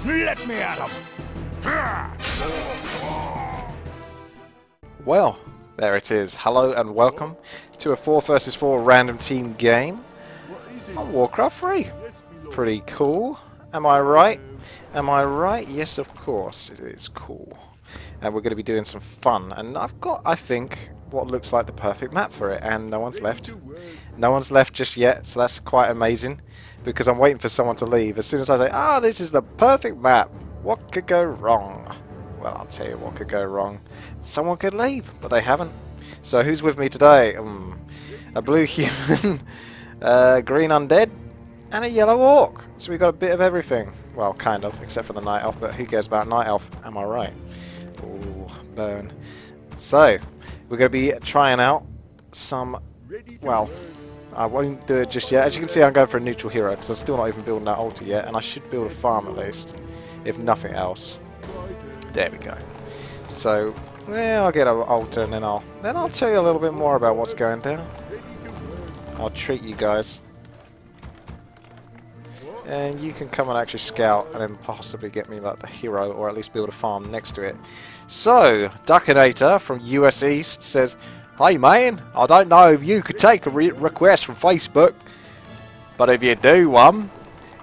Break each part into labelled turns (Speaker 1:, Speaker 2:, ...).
Speaker 1: Let me at him!
Speaker 2: Well, there it is. Hello and welcome to a 4 versus 4 random team game on Warcraft 3. Pretty cool. Am I right? Am I right? Yes, of course. It is cool. And we're going to be doing some fun. And I've got, I think, what looks like the perfect map for it. And no one's left. No one's left just yet. So that's quite amazing. Because I'm waiting for someone to leave. As soon as I say, ah, this is the perfect map. What could go wrong? Well, I'll tell you what could go wrong. Someone could leave, but they haven't. So who's with me today? A blue human, green undead, and a yellow orc. So we got a bit of everything. Well, kind of, except for the night elf, but who cares about night elf? Am I right? Ooh, burn. So, we're going to be trying out some, well, I won't do it just yet. As you can see, I'm going for a neutral hero, because I'm still not even building that altar yet, and I should build a farm at least, if nothing else. There we go. So, yeah, I'll get an altar, and then I'll tell you a little bit more about what's going down. I'll treat you guys. And you can come and actually scout and then possibly get me like the hero or at least build a farm next to it. So, Duckinator from US East says, "Hey man, I don't know if you could take a request from Facebook, but if you do one,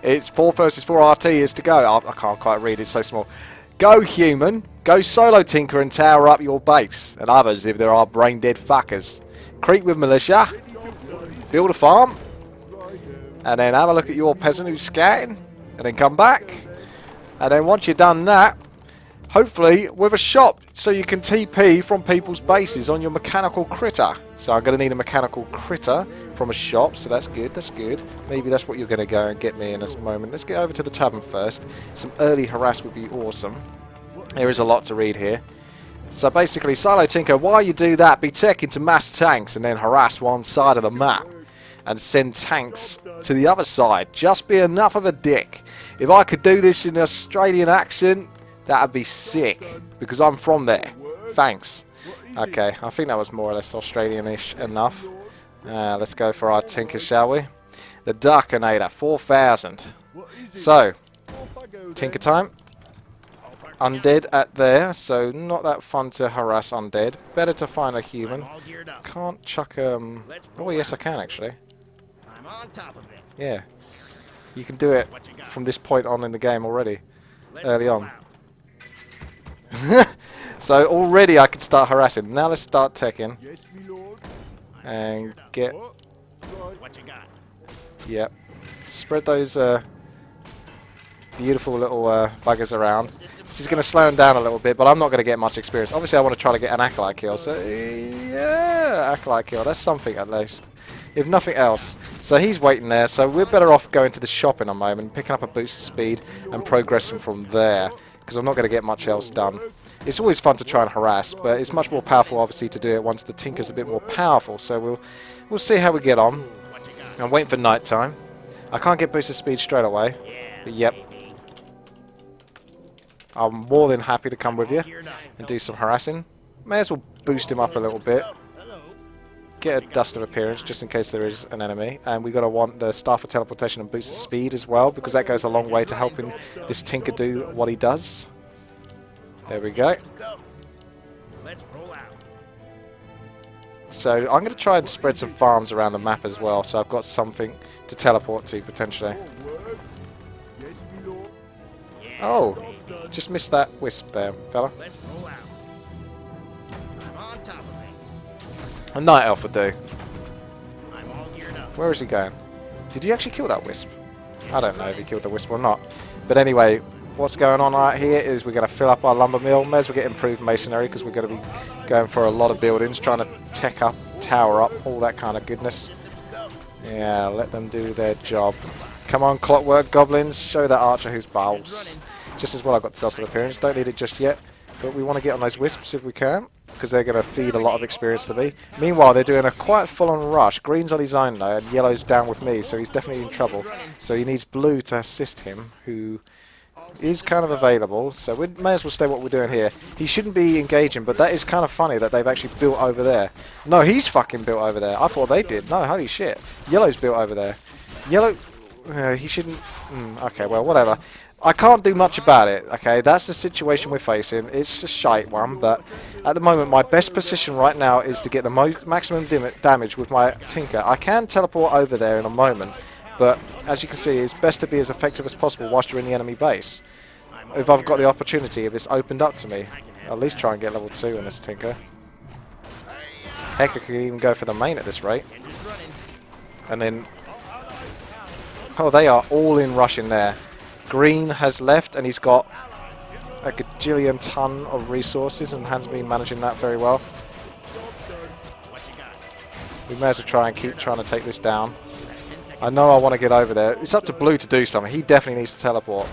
Speaker 2: it's 4 versus 4 RT is to go." I can't quite read, it's so small. "Go human, go solo tinker and tower up your base, and others if there are brain dead fuckers. Creep with militia, build a farm, and then have a look at your peasant who's scouting, and then come back. And then once you've done that, hopefully with a shop, so you can TP from people's bases on your mechanical critter." So I'm going to need a mechanical critter from a shop, so that's good, that's good. Maybe that's what you're going to go and get me in a moment. Let's get over to the tavern first. Some early harass would be awesome. There is a lot to read here. So basically, Silo Tinker, while you do that, be tech into mass tanks and then harass one side of the map. And send tanks to the other side. Just be enough of a dick. If I could do this in an Australian accent, that'd be sick. Because I'm from there. Thanks. Okay, I think that was more or less Australian-ish enough. Let's go for our tinker, shall we? The Duckinator, 4,000. So, tinker time. Undead at there, so not that fun to harass undead. Better to find a human. Can't chuck oh yes I can actually. Yeah. You can do it from this point on in the game already. Early on. So already I can start harassing. Now let's start teching. And get... Yep. Spread those beautiful little buggers around. This is going to slow him down a little bit, but I'm not going to get much experience. Obviously, I want to try to get an Acolyte kill. So, yeah, Acolyte kill. That's something at least. If nothing else. So he's waiting there. So we're better off going to the shop in a moment, picking up a boost of speed and progressing from there. Because I'm not going to get much else done. It's always fun to try and harass, but it's much more powerful, obviously, to do it once the Tinker's a bit more powerful. So we'll see how we get on. I'm waiting for night time. I can't get boost of speed straight away. But yep. I'm more than happy to come with you and do some harassing. May as well boost him up a little bit. Get a dust of appearance just in case there is an enemy. And we've got to want the staff of teleportation and boost of speed as well, because that goes a long way to helping this tinker do what he does. There we go. So I'm going to try and spread some farms around the map as well, so I've got something to teleport to potentially. Oh, just missed that wisp there, fella. A night elf would do. Where is he going? Did he actually kill that wisp? I don't know if he killed the wisp or not. But anyway, what's going on right here is we're going to fill up our lumber mill. May as well get improved masonry because we're going to be going for a lot of buildings, trying to tech up, tower up, all that kind of goodness. Yeah, let them do their job. Come on, clockwork goblins, show that archer who's balls. Just as well I've got the dust of appearance, don't need it just yet, but we want to get on those wisps if we can, because they're going to feed a lot of experience to me. Meanwhile, they're doing a quite full-on rush. Green's on his own though, and yellow's down with me, so he's definitely in trouble. So he needs blue to assist him, who is kind of available, so we may as well stay what we're doing here. He shouldn't be engaging, but that is kind of funny that they've actually built over there. No, he's fucking built over there. I thought they did. No, holy shit. Yellow's built over there. Yellow... he shouldn't... okay, well, whatever. I can't do much about it, okay? That's the situation we're facing. It's a shite one, but at the moment my best position right now is to get the maximum damage with my Tinker. I can teleport over there in a moment, but as you can see, it's best to be as effective as possible whilst you're in the enemy base. If I've got the opportunity, if it's opened up to me, I'll at least try and get level 2 in this Tinker. Heck, I could even go for the main at this rate. And then... oh, they are all in rushing there. Green has left and he's got a gajillion ton of resources and has been managing that very well. We may as well try and keep trying to take this down. I know I want to get over there. It's up to Blue to do something. He definitely needs to teleport.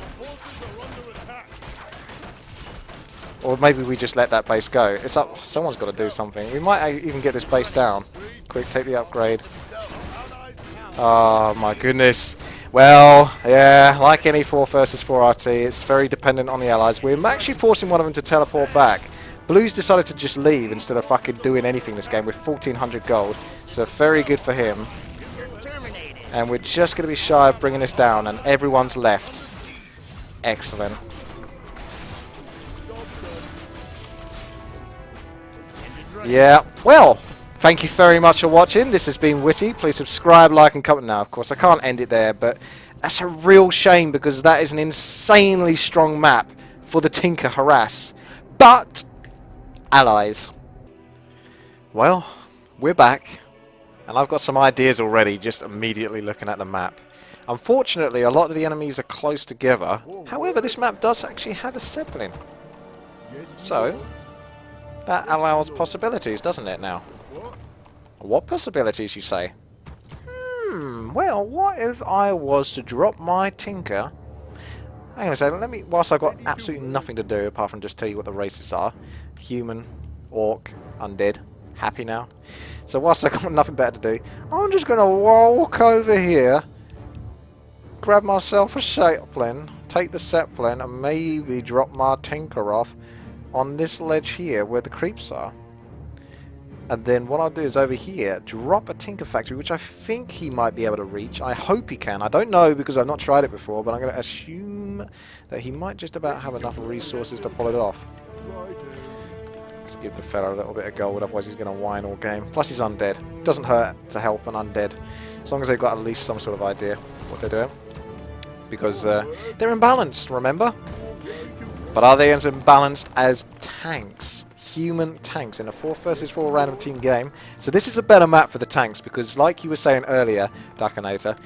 Speaker 2: Or maybe we just let that base go. It's up. Someone's got to do something. We might even get this base down. Quick, take the upgrade. Oh my goodness. Well, yeah, like any 4 versus 4 RT, it's very dependent on the allies. We're actually forcing one of them to teleport back. Blue's decided to just leave instead of fucking doing anything this game with 1400 gold. So very good for him. And we're just going to be shy of bringing this down, and everyone's left. Excellent. Yeah, well, thank you very much for watching. This has been Witty. Please subscribe, like, and comment. Now, of course, I can't end it there, but that's a real shame because that is an insanely strong map for the Tinker Harass. But, allies. Well, we're back, and I've got some ideas already just immediately looking at the map. Unfortunately, a lot of the enemies are close together. However, this map does actually have a Zeppelin. So, that allows possibilities, doesn't it now? What possibilities, you say? Well, what if I was to drop my Tinker? Hang on a second, let me, whilst I've got absolutely nothing to do apart from just tell you what the races are. Human, Orc, Undead. Happy now? So whilst I've got nothing better to do, I'm just going to walk over here, grab myself a Zeppelin, take the Zeppelin, and maybe drop my Tinker off on this ledge here where the creeps are. And then what I'll do is over here drop a Tinker Factory, which I think he might be able to reach. I hope he can. I don't know because I've not tried it before, but I'm going to assume that he might just about have enough resources to pull it off. Let's give the fella a little bit of gold, otherwise he's going to whine all game. Plus he's undead. Doesn't hurt to help an undead, as long as they've got at least some sort of idea what they're doing. Because they're imbalanced, remember? But are they as imbalanced as tanks? Human tanks in a 4 versus 4 random team game. So this is a better map for the tanks because, like you were saying earlier, Duckinator,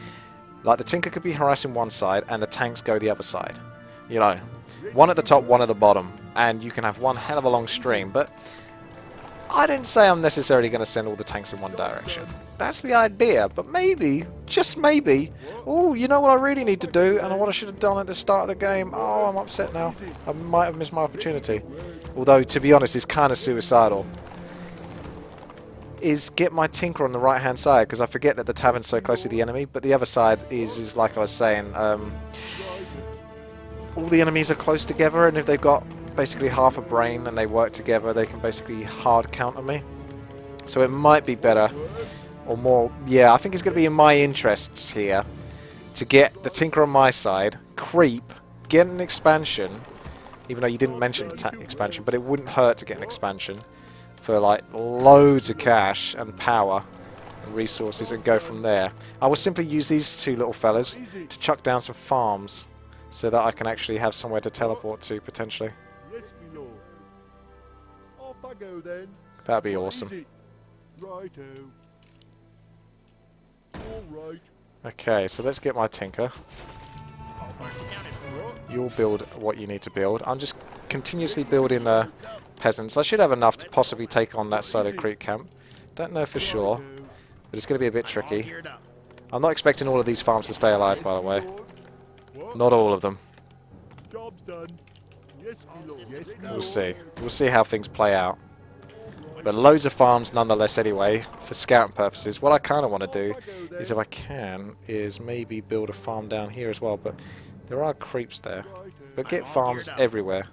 Speaker 2: like the Tinker could be harassing one side and the tanks go the other side. You know, one at the top, one at the bottom, and you can have one hell of a long stream. But I didn't say I'm necessarily going to send all the tanks in one direction. That's the idea, but maybe, just maybe, oh, you know what I really need to do, and what I should have done at the start of the game. Oh, I'm upset now. I might have missed my opportunity. Although, to be honest, it's kind of suicidal. Is get my Tinker on the right-hand side, because I forget that the tavern's so close to the enemy, but the other side is like I was saying, all the enemies are close together, and if they've got basically half a brain and they work together, they can basically hard counter me. So it might be better, or more, yeah, I think it's going to be in my interests here to get the Tinker on my side, creep, get an expansion, even though you didn't mention the expansion, but it wouldn't hurt to get an expansion for like loads of cash and power and resources and go from there. I will simply use these two little fellas to chuck down some farms so that I can actually have somewhere to teleport to potentially.
Speaker 1: Yes, my lord. Off I go then.
Speaker 2: That'd be awesome.
Speaker 1: Righto. All right.
Speaker 2: Okay, so let's get my Tinker. You'll build what you need to build. I'm just continuously building peasants. I should have enough to possibly take on that solo creep camp. Don't know for sure, but it's going to be a bit tricky. I'm not expecting all of these farms to stay alive, by the way. Not all of them.
Speaker 1: Job's done. Yes, my lord. Yes, my
Speaker 2: We'll
Speaker 1: lord.
Speaker 2: see. We'll see how things play out. But loads of farms nonetheless anyway, for scouting purposes. What I kind of want to do is, if I can, is maybe build a farm down here as well. But there are creeps there. But get farms everywhere.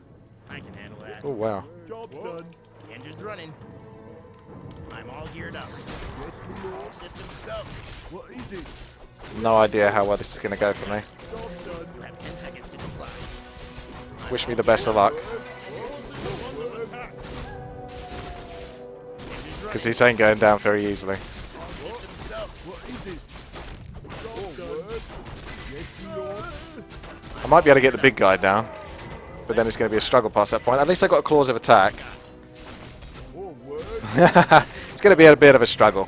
Speaker 3: I can handle that.
Speaker 2: Oh wow.
Speaker 1: Job's done.
Speaker 3: Engine's running. I'm all geared up.
Speaker 1: Yes, my lord.
Speaker 3: All systems go.
Speaker 1: What is it?
Speaker 2: No idea how well this is going to go for me.
Speaker 3: You have 10 seconds to comply.
Speaker 2: Wish me the best of luck. Because this ain't going down very easily. I might be able to get the big guy down, but then it's going to be a struggle past that point. At least I got a claws of attack. It's going to be a bit of a struggle.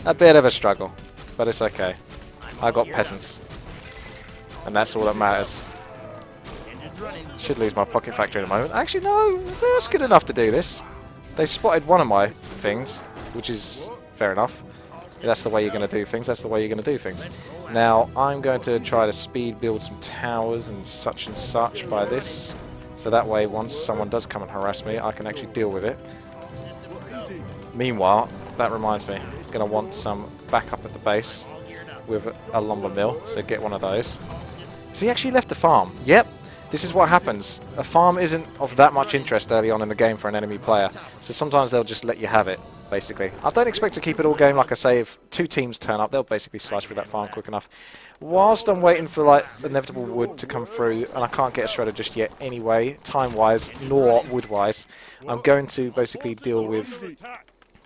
Speaker 2: A bit of a struggle. But it's okay. I got peasants. And that's all that matters. Should lose my pocket factory in a moment. Actually, no. That's good enough to do this. They spotted one of my things, which is fair enough. That's the way you're going to do things. That's the way you're going to do things. Now, I'm going to try to speed build some towers and such by this. So that way, once someone does come and harass me, I can actually deal with it. Meanwhile, that reminds me, I'm going to want some backup at the base with a lumber mill. So get one of those. So he actually left the farm. Yep. This is what happens. A farm isn't of that much interest early on in the game for an enemy player. So sometimes they'll just let you have it. Basically, I don't expect to keep it all game. Like I say, if two teams turn up, they'll basically slice through that farm quick enough. Whilst I'm waiting for like the inevitable wood to come through, and I can't get a shredder just yet anyway, time-wise nor wood-wise, I'm going to basically deal with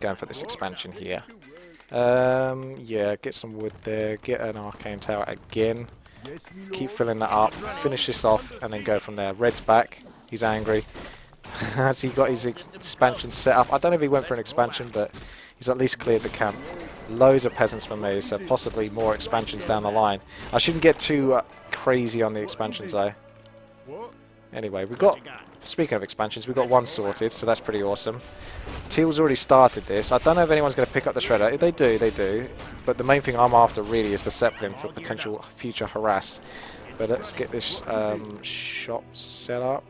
Speaker 2: going for this expansion here. Yeah, get some wood there, get an arcane tower again, keep filling that up, finish this off, and then go from there. Red's back. He's angry. Has he got his expansion set up? I don't know if he went for an expansion, but he's at least cleared the camp. Loads of peasants for me, so possibly more expansions down the line. I shouldn't get too crazy on the expansions though. Anyway, we've got, speaking of expansions, we've got one sorted, so that's pretty awesome. Teal's already started this. I don't know if anyone's going to pick up the shredder. If they do, they do. But the main thing I'm after really is the Zeppelin for potential future harass. But let's get this shop set up.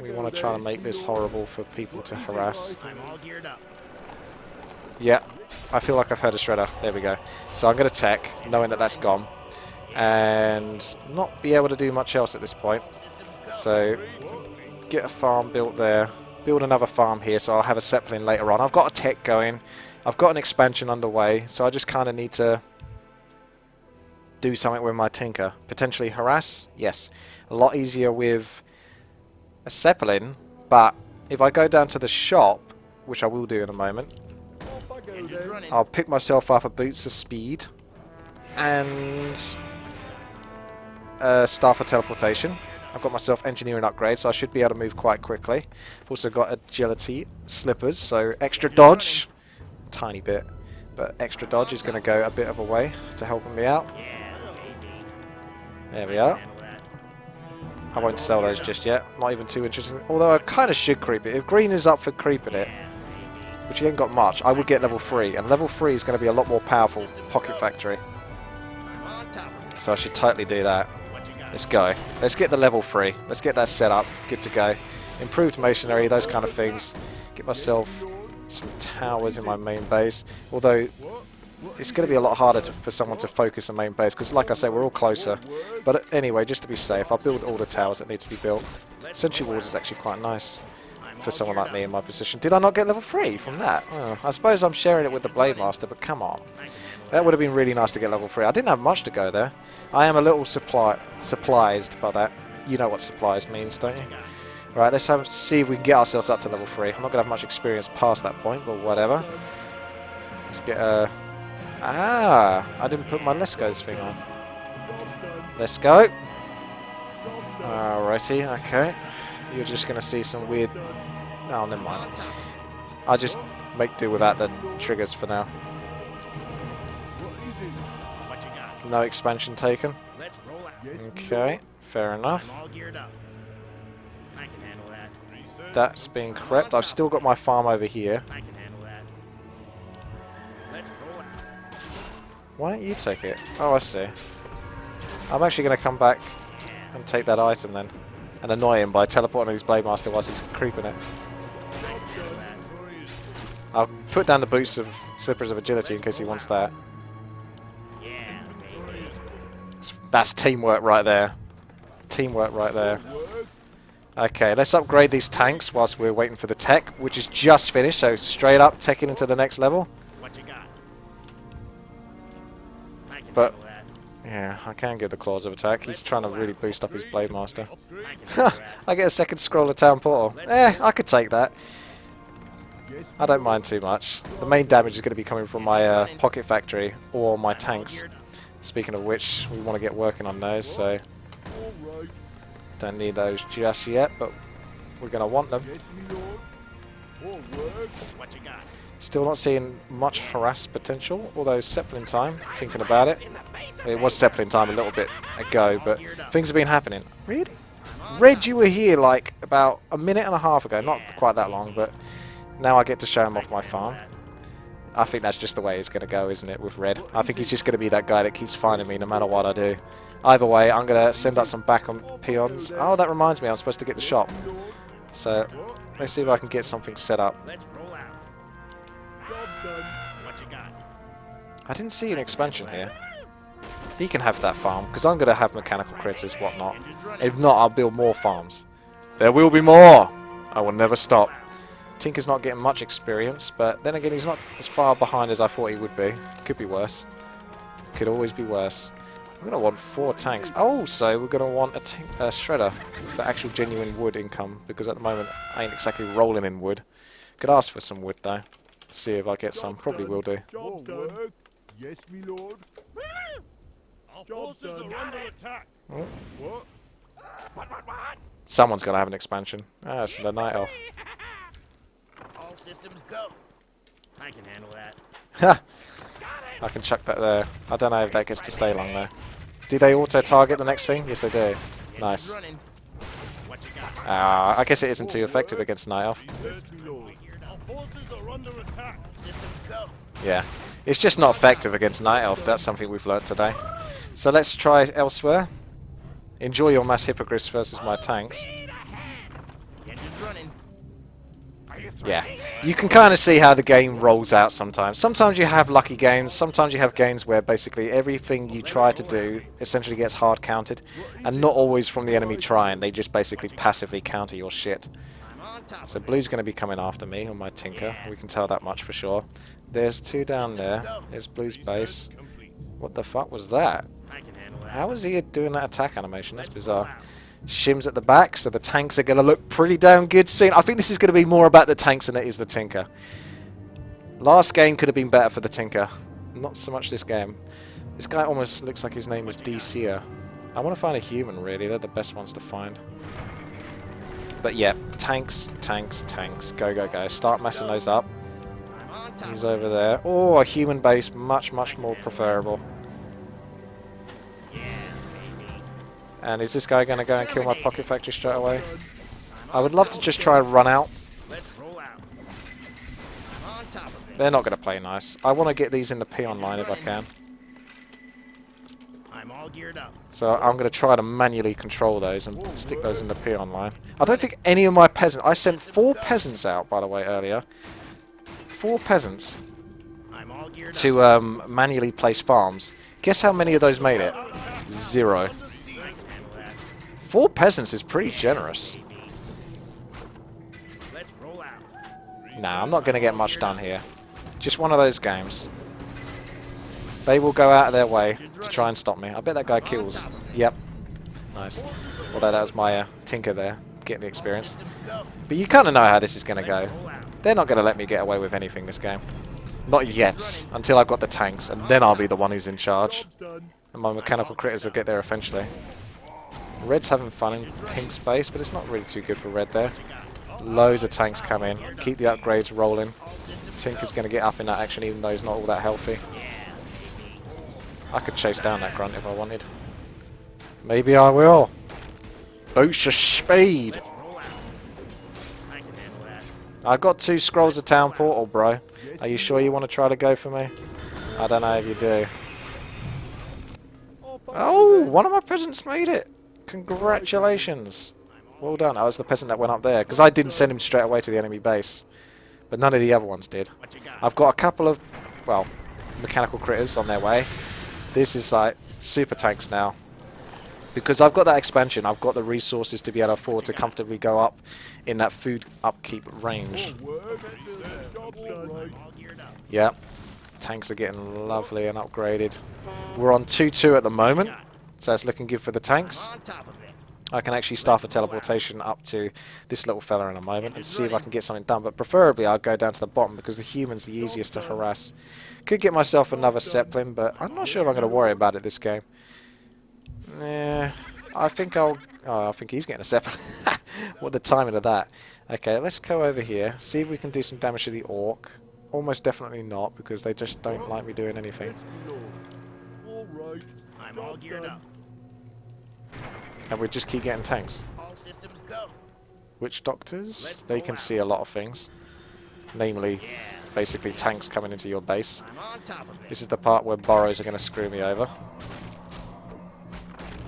Speaker 2: We want to try to make this horrible for people to harass.
Speaker 3: I'm all geared up.
Speaker 2: Yeah, I feel like I've heard a shredder. There we go. So I'm going to tech, knowing that that's gone. And not be able to do much else at this point. So, get a farm built there. Build another farm here, so I'll have a Zeppelin later on. I've got a tech going. I've got an expansion underway. So I just kind of need to do something with my Tinker. Potentially harass? Yes. A lot easier with a Zeppelin, but if I go down to the shop, which I will do in a moment, I'll pick myself up a Boots of Speed and Staff of Teleportation. I've got myself Engineering upgrade, so I should be able to move quite quickly. I've also got Agility Slippers, so extra dodge, tiny bit, but extra dodge is going to go a bit of a way to helping me out. There we are. I won't sell those just yet. Not even too interested. Although I kind of should creep it. If green is up for creeping it, which he ain't got much, I would get level 3. And level 3 is going to be a lot more powerful pocket factory. So I should totally do that. Let's go. Let's get the level 3. Let's get that set up. Good to go. Improved masonry, those kind of things. Get myself some towers in my main base. Although it's going to be a lot harder for someone to focus on main base, because like I say, we're all closer. But anyway, just to be safe, I'll build all the towers that need to be built. Sentry walls is actually quite nice for someone like me in my position. Did I not get level 3 from that? Oh, I suppose I'm sharing it with the Blade Master, but come on. That would have been really nice to get level 3. I didn't have much to go there. I am a little supplised by that. You know what supplies means, don't you? Right, let's see if we can get ourselves up to level 3. I'm not going to have much experience past that point, but whatever. Let's get a... I didn't put my Let's Go's thing on. Let's go. Alrighty, okay. You're just going to see some weird... Oh, never mind. I'll just make do without the triggers for now. No expansion taken. Okay, fair enough. That's being crept. I've still got my farm over here. Why don't you take it? Oh, I see. I'm actually going to come back and take that item then. And annoy him by teleporting his Blade Master whilst he's creeping it. I'll put down the boots of Slippers of Agility in case he wants that. That's teamwork right there. Teamwork right there. Okay, let's upgrade these tanks whilst we're waiting for the tech, which is just finished, so straight up teching into the next level. But Yeah, I can get the claws of attack. He's trying to really boost up his Blade Master.
Speaker 3: I can handle that.
Speaker 2: I get a second scroll of Town Portal. I could take that. I don't mind too much. The main damage is going to be coming from my Pocket Factory or my tanks. Speaking of which, we want to get working on those, so
Speaker 1: Alright.
Speaker 2: don't need those just yet, but we're going to want them.
Speaker 1: Yes, me lord. All work.
Speaker 3: What you got?
Speaker 2: Still not seeing much harass potential, although Zeppelin time, thinking about it. It was Zeppelin time a little bit ago, but things have been happening. Really? Red, you were here like about a minute and a half ago, not quite that long, but now I get to show him off my farm. I think that's just the way it's going to go, isn't it, with Red? I think he's just going to be that guy that keeps finding me no matter what I do. Either way, I'm going to send out some back on peons. Oh, that reminds me, I'm supposed to get the shop. So, let's see if I can get something set up.
Speaker 3: Let's roll out.
Speaker 1: Job done.
Speaker 3: What you got?
Speaker 2: I didn't see an expansion here. He can have that farm, because I'm going to have mechanical critters, whatnot.
Speaker 3: Engines running.
Speaker 2: If not, I'll build more farms. There will be more! I will never stop. Tinker's not getting much experience, but then again, he's not as far behind as I thought he would be. Could be worse. Could always be worse. We're going to want 4 tanks. Oh, so we're going to want a shredder for actual genuine wood income, because at the moment, I ain't exactly rolling in wood. Could ask for some wood, though. See if I get some. Probably will do.
Speaker 1: Job done. Yes, me lord.
Speaker 3: Our
Speaker 1: Job
Speaker 3: forces
Speaker 1: done.
Speaker 3: are under attack.
Speaker 2: Oh.
Speaker 1: What?
Speaker 3: What?
Speaker 2: Someone's going to have an expansion. Ah, it's the Night Elf.
Speaker 3: All systems go. I can handle that.
Speaker 2: Ha! I can chuck that there. I don't know if that gets to stay long there. Do they auto-target the next thing? Yes, they do.
Speaker 3: Engines
Speaker 2: Nice.
Speaker 3: running. What you got?
Speaker 2: I guess it isn't too effective against Night Elf.
Speaker 1: Yes, me lord.
Speaker 3: Our forces are under attack. All systems go.
Speaker 2: Yeah. It's just not effective against Night Elf. That's something we've learnt today. So let's try elsewhere. Enjoy your mass hippogriffs versus my tanks.
Speaker 3: Engines running. Are you
Speaker 2: Yeah. You can kind of see how the game rolls out sometimes. Sometimes you have lucky games. Sometimes you have games where basically everything you try to do essentially gets hard counted. And not always from the enemy trying. They just basically passively counter your shit.
Speaker 3: I'm on top
Speaker 2: So
Speaker 3: of it.
Speaker 2: Blue's going to be coming after me on my Tinker. We can tell that much for sure. There's 2 down there. There's Blue's base. What the fuck was that?
Speaker 3: I can handle that.
Speaker 2: How is he doing that attack animation? That's bizarre. Shims at the back, so the tanks are going to look pretty damn good soon. I think this is going to be more about the tanks than it is the Tinker. Last game could have been better for the Tinker. Not so much this game. This guy almost looks like his name is DCer. I want to find a human, really. They're the best ones to find. But yeah, tanks, tanks, tanks. Go, go, go. Start messing those up.
Speaker 3: I'm on top.
Speaker 2: He's over there. Oh, a human base. Much, much more preferable.
Speaker 3: Yeah, baby.
Speaker 2: And is this guy going to go and kill my Pocket Factory straight away?
Speaker 3: I'm
Speaker 2: I would love to just try and run out.
Speaker 3: Let's roll out. I'm on top of it.
Speaker 2: They're not going to play nice. I want to get these in the peon line if I can.
Speaker 3: I'm all geared up.
Speaker 2: So I'm going to try to manually control those and stick those in the peon line. I don't think any of my peasants... I sent 4 peasants out, by the way, earlier. 4 peasants
Speaker 3: I'm all geared
Speaker 2: to manually place farms. Guess how many of those made it? 0.
Speaker 3: up. I can handle that.
Speaker 2: 4 peasants is pretty generous.
Speaker 3: Let's roll out.
Speaker 2: Nah, I'm not going to get much done here. Just one of those games. They will go out of their way to try and stop me. I bet that guy kills. Yep. Nice. Although that was my Tinker there, getting the experience.
Speaker 3: Systems go.
Speaker 2: But you kind of know how this is going to go.
Speaker 3: Let's roll out.
Speaker 2: They're not going to let me get away with anything this game. Not yet, until I've got the tanks, and then I'll be the one who's in charge.
Speaker 1: Job done.
Speaker 2: And my mechanical critters will get there eventually. Red's having fun in pink space, but it's not really too good for Red there. Loads of tanks come in. Keep the upgrades rolling.
Speaker 3: All systems
Speaker 2: Tinker's going to get up in that action, even though he's not all that healthy.
Speaker 3: yeah, baby.
Speaker 2: I could chase down that grunt if I wanted. Maybe I will. Boost your speed.
Speaker 3: Let's roll out. I can handle that.
Speaker 2: I've got 2 scrolls of Town Portal, bro. Are you sure you want to try to go for me? I don't know if you do. Oh, one of my peasants made it. Congratulations. Well done. That was the peasant that went up there, because I didn't send him straight away to the enemy base. But none of the other ones did.
Speaker 3: What you got?
Speaker 2: I've got a couple of, well, mechanical critters on their way. This is like super tanks now. Because I've got that expansion, I've got the resources to be able to afford to comfortably go up in that food upkeep range.
Speaker 1: All work. Job done.
Speaker 3: I'm all geared up.
Speaker 2: Yeah. tanks are getting lovely and upgraded. We're on 2-2 at the moment, so it's looking good for the tanks.
Speaker 3: On top of it.
Speaker 2: I can actually start a teleportation up to this little fella in a moment and see if I can get something done, but preferably I'll go down to the bottom because the human's the easiest to harass. Could get myself another Zeppelin, but I'm not sure if I'm going to worry about it this game. Nah, I think I'll... Oh, I think he's getting a Zeppelin. What the timing of that. Okay, let's go over here, see if we can do some damage to the Orc. Almost definitely not, because they just don't like me doing anything.
Speaker 1: Alright.
Speaker 3: I'm all geared up.
Speaker 2: And we just keep getting tanks.
Speaker 3: All systems go.
Speaker 2: Witch Doctors? They can see a lot of things. Namely,
Speaker 3: Yeah.
Speaker 2: basically tanks coming into your base.
Speaker 3: I'm on top of it.
Speaker 2: This is the part where burrows are going to screw me over.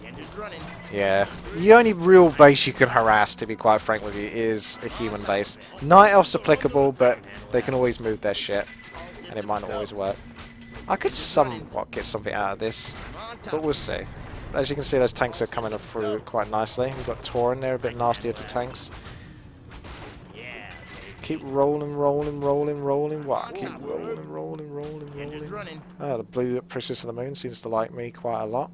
Speaker 3: The engine's running.
Speaker 2: Yeah. The only real base you can harass, to be quite frank with you, is a human base. Night Elf's applicable, but they can always move their shit. And it might not always work. I could somewhat get something out of this,
Speaker 3: I'm on top
Speaker 2: but we'll see. As you can see, those tanks are coming through quite nicely. We've got Tauren there, a bit nastier to tanks.
Speaker 3: Yeah.
Speaker 2: Keep rolling, rolling, rolling, rolling. What? Keep rolling, rolling, rolling,
Speaker 3: The engine's
Speaker 2: rolling.
Speaker 3: running.
Speaker 2: Oh, the blue Princess of the Moon seems to like me quite a lot.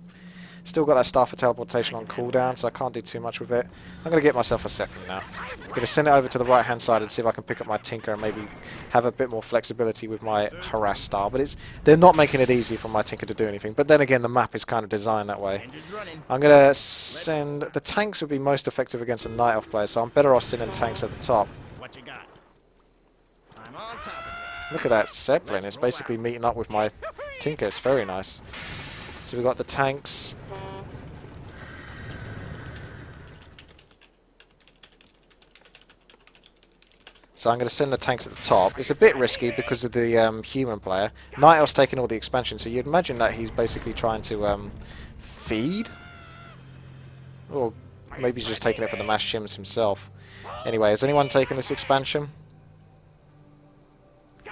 Speaker 2: Still got that Staff of Teleportation on cooldown, so I can't do too much with it. I'm going to get myself a second now. I'm going to send it over to the right-hand side and see if I can pick up my Tinker and maybe have a bit more flexibility with my harass style. But they're not making it easy for my Tinker to do anything. But then again, the map is kind of designed that way.
Speaker 3: Engine's running.
Speaker 2: I'm going to send... The tanks would be most effective against a Night Elf player, so I'm better off sending tanks at the top.
Speaker 3: What you got? I'm on top of
Speaker 2: Look at that Zeppelin. It's basically meeting up with my Tinker. It's very nice. So we've got the tanks. So I'm going to send the tanks at the top. It's a bit risky because of the human player. Night Elf's taking all the expansion, so you'd imagine that he's basically trying to feed? Or maybe he's just taking it for the mass shims himself. Anyway, has anyone taken this expansion?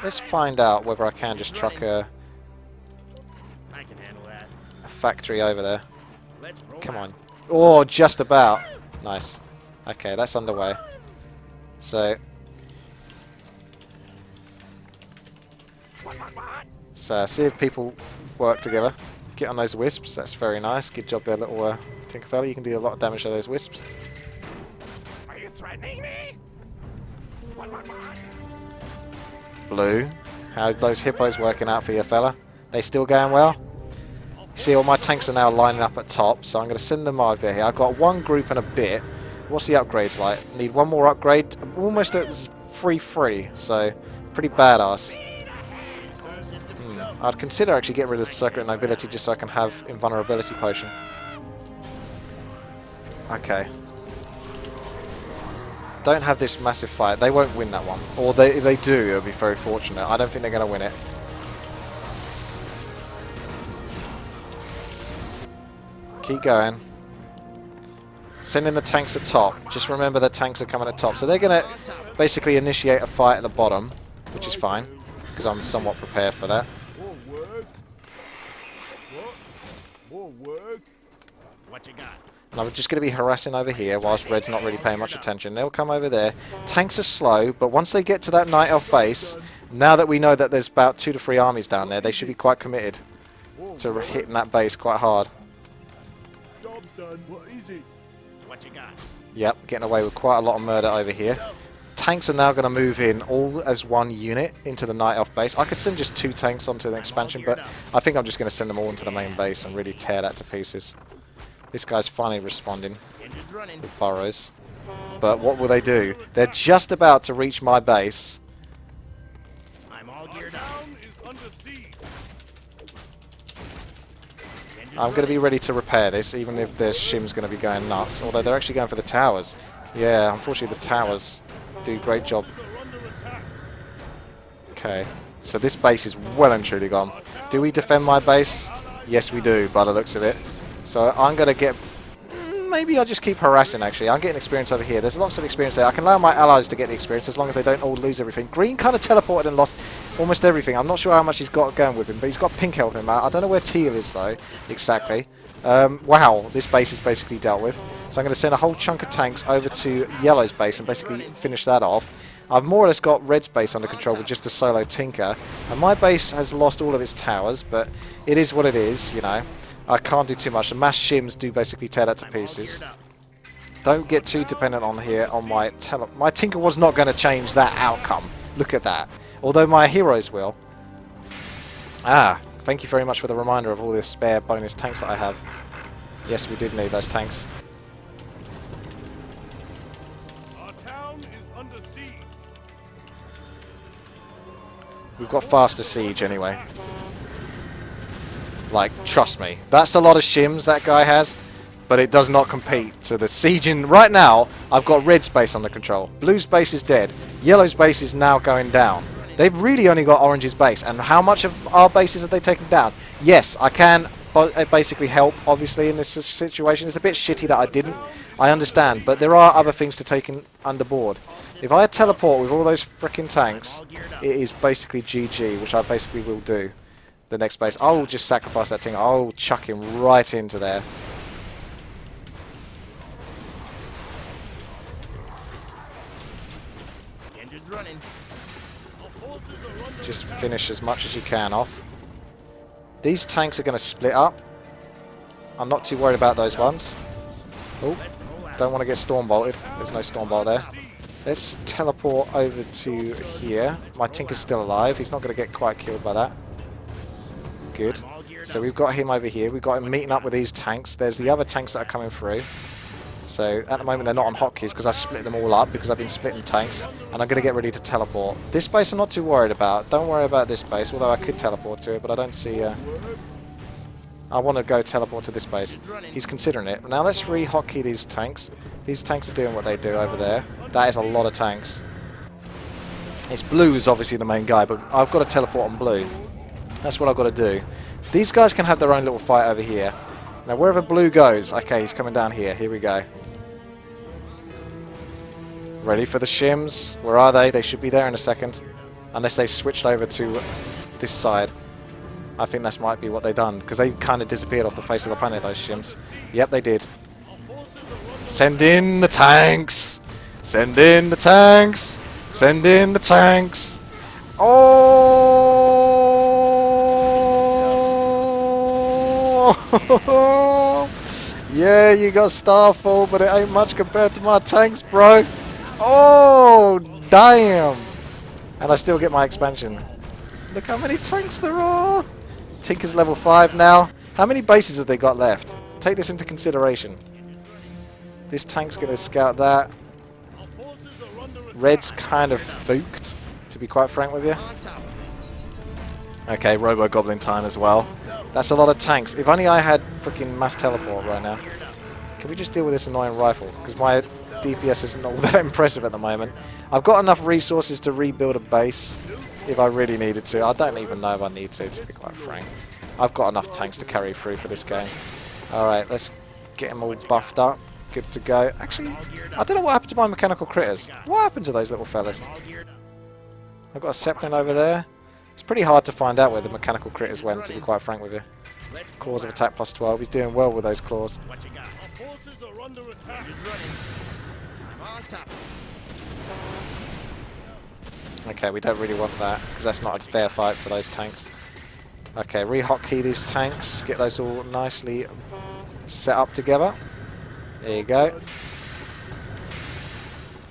Speaker 2: Let's find out whether I can just truck a
Speaker 3: I can handle that.
Speaker 2: factory over there.
Speaker 3: Let's roll
Speaker 2: Come
Speaker 3: out.
Speaker 2: on. Oh, just about. Nice. Okay, that's underway. So see if people work together. Get on those wisps. That's very nice. Good job there, little Tinkerfella. You can do a lot of damage to those wisps.
Speaker 3: Are you threatening me? What?
Speaker 2: Blue. How's those hippos working out for you, fella? They still going well? See, all my tanks are now lining up at top, so I'm going to send them over here. I've got one group and a bit. What's the upgrades like? Need one more upgrade. Almost at 3-3, so pretty badass.
Speaker 3: All systems go.
Speaker 2: I'd consider actually getting rid of the Circuit Nobility just so I can have Invulnerability Potion. Okay. Don't have this massive fight. They won't win that one. Or if they do, it'll be very fortunate. I don't think they're going to win it. Keep going. Sending the tanks at top. Just remember the tanks are coming at top. So they're going to basically initiate a fight at the bottom, which is fine, because I'm somewhat prepared for that.
Speaker 1: More work. What? More work?
Speaker 3: What you got?
Speaker 2: And I'm just going to be harassing over here whilst Red's not really paying much attention. They'll come over there. Tanks are slow, but once they get to that Night Elf base, now that we know that there's about 2 to 3 armies down there, they should be quite committed to hitting that base quite hard.
Speaker 1: Job done. What is it?
Speaker 3: What you got?
Speaker 2: Yep, getting away with quite a lot of murder over here. Tanks are now going to move in all as one unit into the Night Elf base. I could send just 2 tanks onto the expansion, but I think I'm just going to send them all into the main base and really tear that to pieces. This guy's finally responding
Speaker 3: Engine's running.
Speaker 2: with burrows. But what will they do? They're just about to reach my base.
Speaker 3: I'm all geared up.
Speaker 1: Town is under siege.
Speaker 3: Engine's
Speaker 2: I'm going to be
Speaker 3: running.
Speaker 2: ready to repair this, even if their shim's going to be going nuts. Although they're actually going for the towers. Yeah, unfortunately the towers do a great job.
Speaker 1: Are under attack.
Speaker 2: Okay, so this base is well and truly gone. Do we defend my base? Yes, we do, by the looks of it. So I'm going to get... Maybe I'll just keep harassing, actually. I'm getting experience over here. There's lots of experience there. I can allow my allies to get the experience as long as they don't all lose everything. Green kind of teleported and lost almost everything. I'm not sure how much he's got going with him, but he's got pink helping him out. I don't know where teal is, though, exactly. Wow, this base is basically dealt with. So I'm going to send a whole chunk of tanks over to yellow's base and basically finish that off. I've more or less got Red's base under control with just a solo Tinker, and my base has lost all of its towers, but it is what it is, you know. I can't do too much. The mass shims do basically tear that to pieces. Don't get too dependent on here on my my Tinker was not going to change that outcome. Look at that. Although my heroes will. Ah, thank you very much for the reminder of all the spare bonus tanks that I have. Yes, we did need those tanks.
Speaker 1: Our town is under siege.
Speaker 2: We've got faster siege anyway. Like, trust me. That's a lot of shims that guy has, but it does not compete to the sieging. Right now, I've got Red's base under control. Blue's base is dead. Yellow's base is now going down. They've really only got Orange's base. And how much of our bases have they taken down? Yes, I can basically help, obviously, in this situation. It's a bit shitty that I didn't. I understand, but there are other things to take in under board. If I teleport with all those frickin' tanks, it is basically GG, which I basically will do. The next base. I'll just sacrifice that thing. I'll chuck him right into there.
Speaker 3: Engine's running.
Speaker 2: Just finish as much as you can off. These tanks are going to split up. I'm not too worried about those ones. Oh, don't want to get storm bolted. There's no storm bolt there. Let's teleport over to here. My Tinker's still alive. He's not going to get quite killed by that. Good. So we've got him over here. We've got him meeting up with these tanks. There's the other tanks that are coming through. So at the moment they're not on hotkeys because I split them all up because I've been splitting tanks. And I'm going to get ready to teleport. This base I'm not too worried about. Don't worry about this base, although I could teleport to it, but I don't see... I want to go teleport to this base. He's considering it. Now let's re-hotkey these tanks. These tanks are doing what they do over there. That is a lot of tanks. It's Blue is obviously the main guy, but I've got to teleport on Blue. That's what I've got to do. These guys can have their own little fight over here. Now wherever Blue goes... Okay, he's coming down here. Here we go. Ready for the shims. Where are they? They should be there in a second. Unless they've switched over to this side. I think that might be what they've done. Because they kind of disappeared off the face of the planet, those shims. Yep, they did. Send in the tanks! Send in the tanks! Send in the tanks! Oh! Yeah, you got Starfall, but it ain't much compared to my tanks, bro. Oh, damn. And I still get my expansion. Look how many tanks there are. Tinker's level 5 now. How many bases have they got left? Take this into consideration. This tank's going to scout that. Red's kind of fooked, to be quite frank with you. Okay, Robo-Goblin time as well. That's a lot of tanks. If only I had freaking mass teleport right now. Can we just deal with this annoying rifle? Because my DPS isn't all that impressive at the moment. I've got enough resources to rebuild a base if I really needed to. I don't even know if I need to be quite frank. I've got enough tanks to carry through for this game. Alright, let's get them all buffed up. Good to go. Actually, I don't know what happened to my mechanical critters. What happened to those little fellas? I've got a Zeppelin over there. It's pretty hard to find out where the mechanical critters went, to be quite frank with you. Claws of attack plus 12. He's doing well with those claws. Okay, we don't really want that, because that's not a fair fight for those tanks. Okay, re-hotkey these tanks. Get those all nicely set up together. There you go.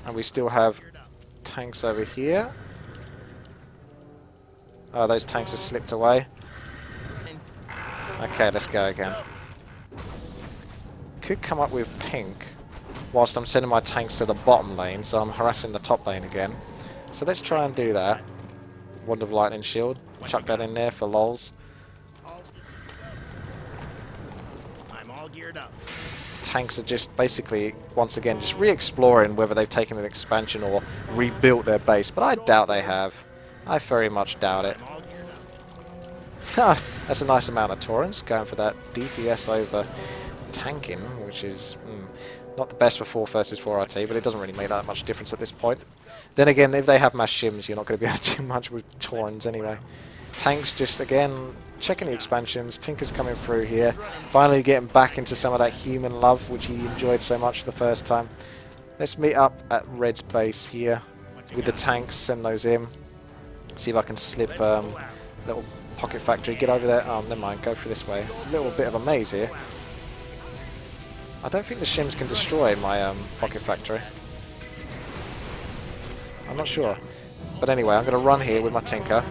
Speaker 2: And we still have tanks over here. Oh, those tanks have slipped away. Okay, let's go again. Could come up with pink whilst I'm sending my tanks to the bottom lane, so I'm harassing the top lane again. So let's try and do that. Wand of Lightning Shield. Chuck that in there for lols.
Speaker 3: I'm all geared up.
Speaker 2: Tanks are just basically, once again, just re-exploring whether they've taken an expansion or rebuilt their base, but I doubt they have. I very much doubt it. That's a nice amount of Torrents, going for that DPS over tanking, which is not the best for 4 versus 4 RT, but it doesn't really make that much difference at this point. Then again, if they have mass shims, you're not going to be able to do much with Torrents anyway. Tanks just, again, checking the expansions. Tinker's coming through here. Finally getting back into some of that human love, which he enjoyed so much the first time. Let's meet up at Red's base here. with the tanks, send those in. See if I can slip little pocket factory. Get over there. Oh, never mind. Go through this way. It's a little bit of a maze here. I don't think the shims can destroy my pocket factory. I'm not sure. But anyway, I'm going to run here with my Tinker.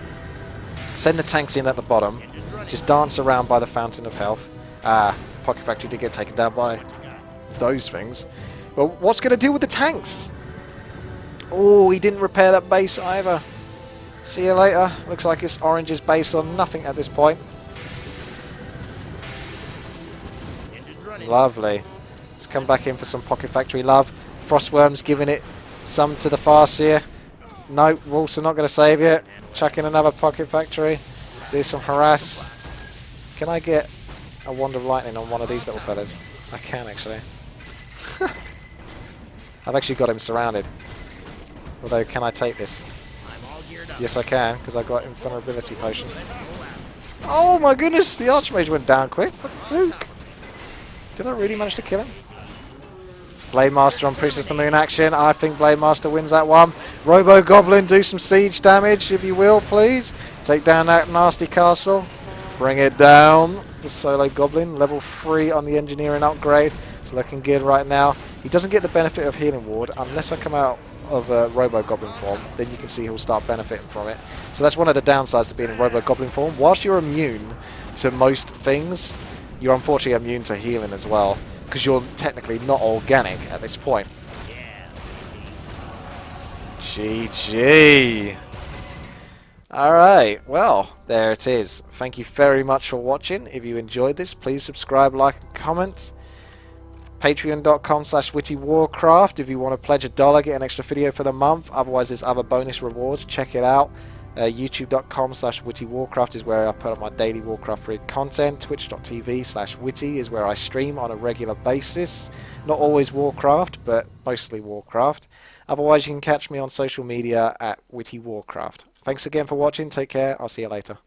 Speaker 2: Send the tanks in at the bottom. Just dance around by the Fountain of Health. Pocket factory did get taken down by those things. But what's going to do with the tanks? Oh, he didn't repair that base either. See you later. Looks like it's Orange's base on nothing at this point. Lovely. Let's come back in for some pocket factory love. Frostworm's giving it some to the Farseer. No, Wolves are not going to save you. Chuck in another pocket factory. Do some harass. Can I get a Wand of Lightning on one of these little fellas? I can actually. I've actually got him surrounded. Although, can I take this? Yes, I can, because I got invulnerability potion. Oh my goodness, the Archmage went down quick. What a fluke. Did I really manage to kill him? Blade Master on Princess the Moon action. I think Blade Master wins that one. Robo Goblin, do some siege damage, if you will, please. Take down that nasty castle. Bring it down. The Solo Goblin, level 3 on the engineering upgrade. It's looking good right now. He doesn't get the benefit of Healing Ward unless I come out of Robo Goblin form. Then you can see he'll start benefiting from it. So that's one of the downsides to being in Robo Goblin form. Whilst you're immune to most things, you're unfortunately immune to healing as well, because you're technically not organic at this point. GG. Alright, well, there it is. Thank you very much for watching. If you enjoyed this, please subscribe, like, and comment. Patreon.com/WTiiWarcraft if you want to pledge $1, get an extra video for the month. Otherwise, there's other bonus rewards. Check it out. YouTube.com/WTiiWarcraft is where I put up my daily Warcraft 3 content. Twitch.tv/Witty is where I stream on a regular basis. Not always Warcraft, but mostly Warcraft. Otherwise, you can catch me on social media at WTiiWarcraft. Thanks again for watching. Take care. I'll see you later.